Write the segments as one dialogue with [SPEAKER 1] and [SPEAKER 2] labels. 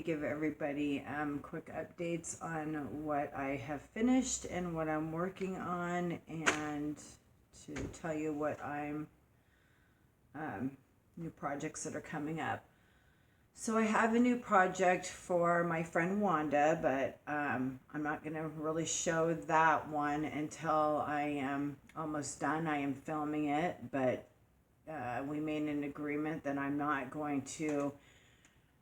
[SPEAKER 1] give everybody quick updates on what I have finished and what I'm working on, and to tell you what I'm new projects that are coming up. So I have a new project for my friend Wanda, but I'm not going to really show that one until I am almost done. I am filming it, but we made an agreement that I'm not going to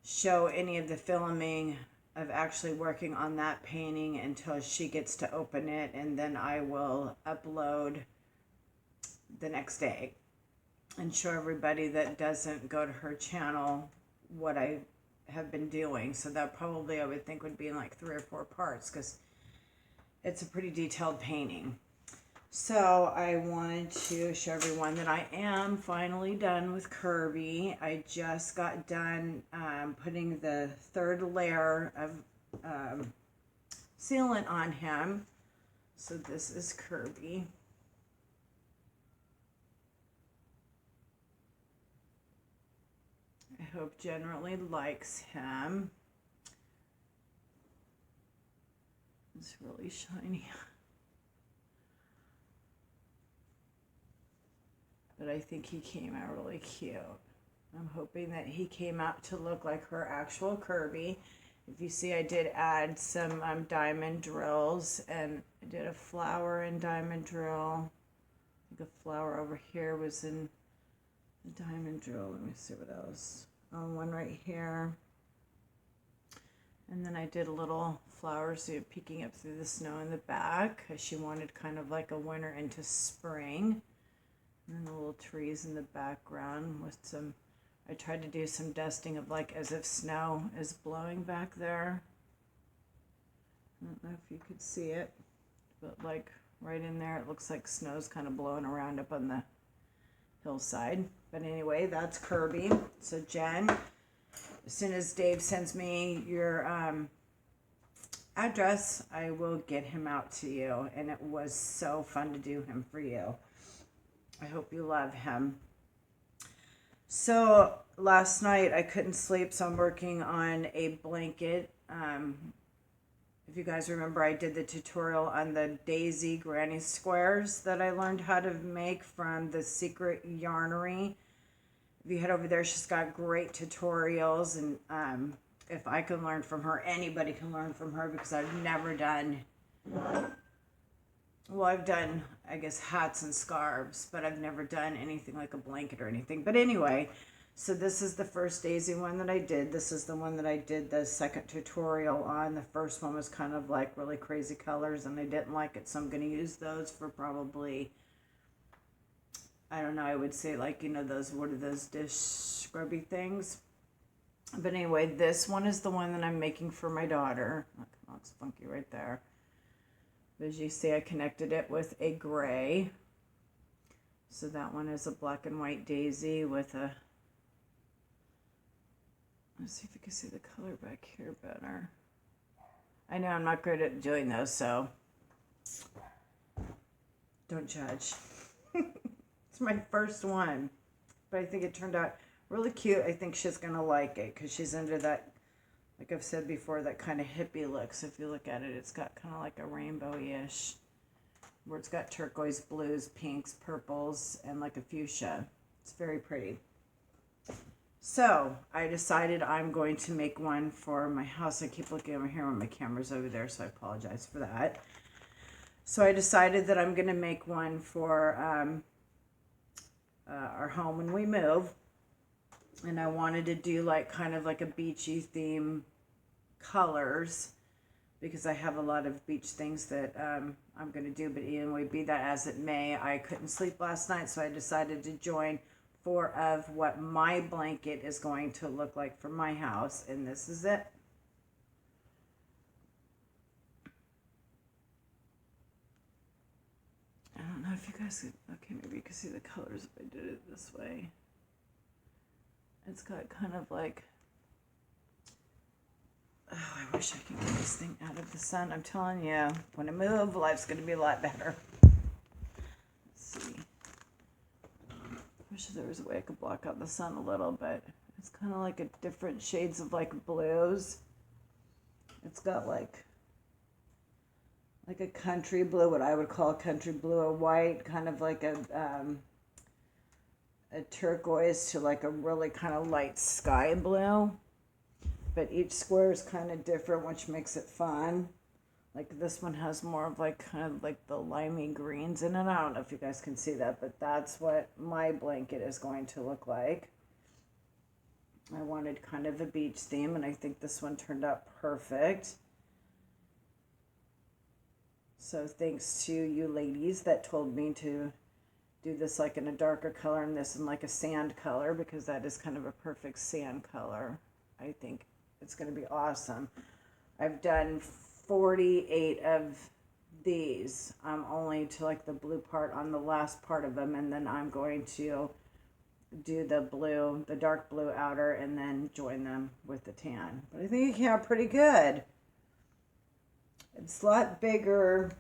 [SPEAKER 1] show any of the filming of actually working on that painting until she gets to open it, and then I will upload the next day and show everybody that doesn't go to her channel what I have been doing. So that probably I would think would be in like 3 or 4 parts, because it's a pretty detailed painting. So I wanted to show everyone that I am finally done with Kirby. I just got done putting the 3rd layer of sealant on him. So this is Kirby. I hope generally likes him. It's really shiny. But I think he came out really cute. I'm hoping that he came out to look like her actual Kirby. If you see, I did add some diamond drills, and I did a flower and diamond drill. I think a flower over here was in the diamond drill. Let me see what else. Oh, one right here. And then I did a little flowers peeking up through the snow in the back, because she wanted kind of like a winter into spring. And then the little trees in the background with some, I tried to do some dusting of like as if snow is blowing back there. I don't know if you could see it, but like right in there, it looks like snow's kind of blowing around up on the hillside. But anyway, that's Kirby. So Jen, as soon as Dave sends me your address, I will get him out to you. And it was so fun to do him for you. I hope you love him. So last night I couldn't sleep, so I'm working on a blanket. If you guys remember, I did the tutorial on the daisy granny squares that I learned how to make from the Secret Yarnery. If you head over there, she's got great tutorials, and if I can learn from her, anybody can learn from her, because I've never done, well, I've done, I guess, hats and scarves, but I've never done anything like a blanket or anything. But anyway, so this is the first daisy one that I did. This is the one that I did the second tutorial on. The first one was kind of like really crazy colors, and I didn't like it, so I'm going to use those for probably, I don't know, I would say like, you know, those, what are those dish scrubby things? But anyway, this one is the one that I'm making for my daughter. Look, it looks funky right there. As you see, I connected it with a gray. So that one is a black and white daisy with a, let's see if you can see the color back here better. I know I'm not good at doing those, so don't judge. It's my first one, but I think it turned out really cute. I think she's gonna like it, because she's into that, like I've said before, that kind of hippie look. So if you look at it, it's got kind of like a rainbow-ish, where it's got turquoise, blues, pinks, purples, and like a fuchsia. It's very pretty. So I decided I'm going to make one for my house. I keep looking over here when my camera's over there, so I apologize for that. So I decided that I'm going to make one for our home when we move. And I wanted to do like kind of like a beachy theme colors, because I have a lot of beach things that I'm going to do. But anyway, be that as it may, I couldn't sleep last night, so I decided to join 4 of what my blanket is going to look like for my house. And this is it. I don't know if you guys could, okay, maybe you can see the colors if I did it this way. It's got kind of like, oh, I wish I could get this thing out of the sun. I'm telling you, when I move, life's going to be a lot better. Let's see. I wish there was a way I could block out the sun a little, but it's kind of like a different shades of like blues. It's got like a country blue, what I would call country blue, or white, kind of like a turquoise to like a really kind of light sky blue. But each square is kind of different, which makes it fun. Like this one has more of like kind of like the limey greens in it. I don't know if you guys can see that, but that's what my blanket is going to look like. I wanted kind of a beach theme, and I think this one turned out perfect. So thanks to you ladies that told me to do this like in a darker color and this in like a sand color, because that is kind of a perfect sand color. I think it's going to be awesome. I've done 48 of these. I'm only to like the blue part on the last part of them, and then I'm going to do the blue, the dark blue outer, and then join them with the tan. But I think it came out pretty good. It's a lot bigger.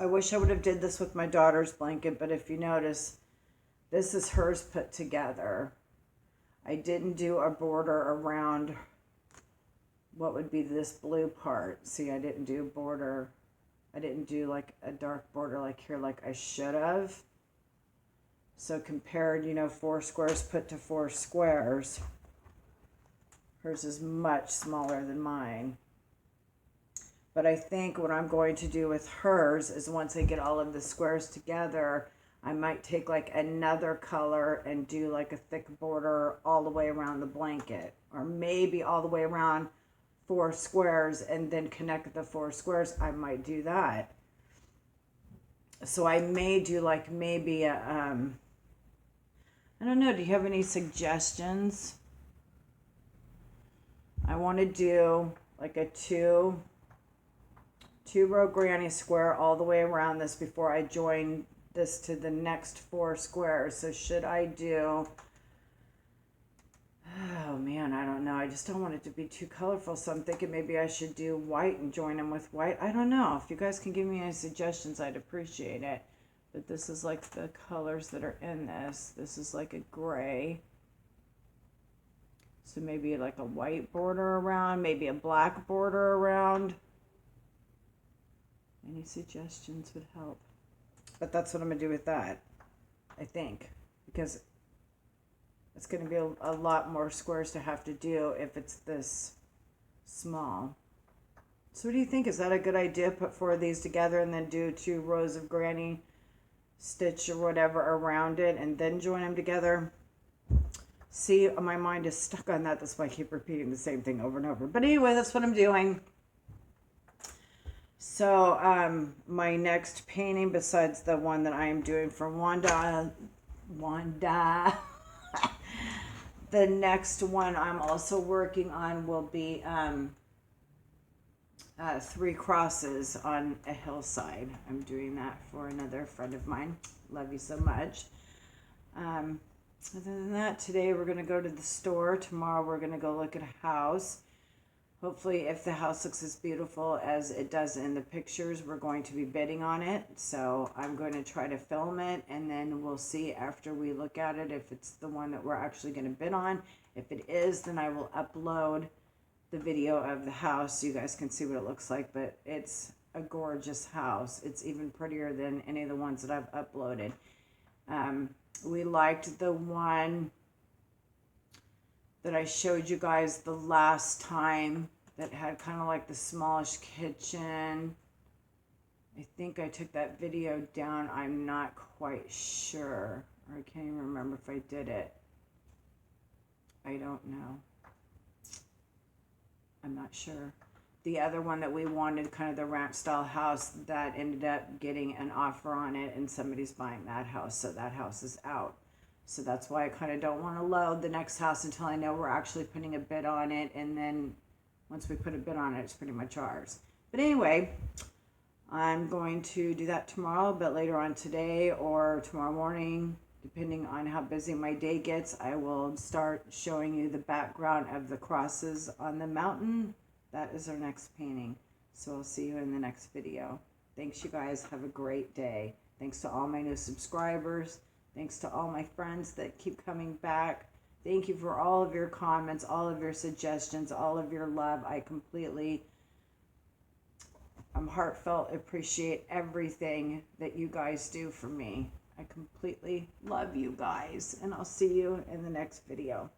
[SPEAKER 1] I wish I would have did this with my daughter's blanket, but if you notice, this is hers put together. I didn't do a border around what would be this blue part. See, I didn't do a border. I didn't do like a dark border like here like I should have. So compared, 4 squares put to 4 squares, hers is much smaller than mine. But I think what I'm going to do with hers is once I get all of the squares together, I might take like another color and do like a thick border all the way around the blanket. Or maybe all the way around 4 squares and then connect the 4 squares. I might do that. So I may do like maybe a, I don't know, do you have any suggestions? I want to do like a two row granny square all the way around this before I join this to the next 4 squares. So should I do, oh man, I don't know. I just don't want it to be too colorful. So I'm thinking maybe I should do white and join them with white. I don't know. If you guys can give me any suggestions, I'd appreciate it. But this is like the colors that are in this. This is like a gray. So maybe like a white border around, maybe a black border around. Any suggestions would help. But that's what I'm going to do with that, I think. Because it's going to be a lot more squares to have to do if it's this small. So what do you think? Is that a good idea? Put 4 of these together and then do 2 rows of granny stitch or whatever around it and then join them together. See, my mind is stuck on that. That's why I keep repeating the same thing over and over. But anyway, that's what I'm doing. So my next painting, besides the one that I am doing for Wanda, the next one I'm also working on will be 3 crosses on a hillside. I'm doing that for another friend of mine. Love you so much. Other than that, today we're going to go to the store. Tomorrow we're going to go look at a house. Hopefully, if the house looks as beautiful as it does in the pictures, we're going to be bidding on it. So I'm going to try to film it, and then we'll see after we look at it if it's the one that we're actually going to bid on. If it is, then I will upload the video of the house so you guys can see what it looks like. But it's a gorgeous house. It's even prettier than any of the ones that I've uploaded. We liked the one that I showed you guys the last time that had kind of like the smallish kitchen. I think I took that video down. I'm not quite sure. Or I can't even remember if I did it. I don't know. I'm not sure. The other one that we wanted, kind of the ranch style house, that ended up getting an offer on it and somebody's buying that house. So that house is out. So that's why I kind of don't want to load the next house until I know we're actually putting a bid on it. And then once we put a bid on it, it's pretty much ours. But anyway, I'm going to do that tomorrow, but later on today or tomorrow morning, depending on how busy my day gets, I will start showing you the background of the crosses on the mountain. That is our next painting. So I'll see you in the next video. Thanks, you guys. Have a great day. Thanks to all my new subscribers. Thanks to all my friends that keep coming back. Thank you for all of your comments, all of your suggestions, all of your love. I completely heartfelt appreciate everything that you guys do for me. I completely love you guys, and I'll see you in the next video.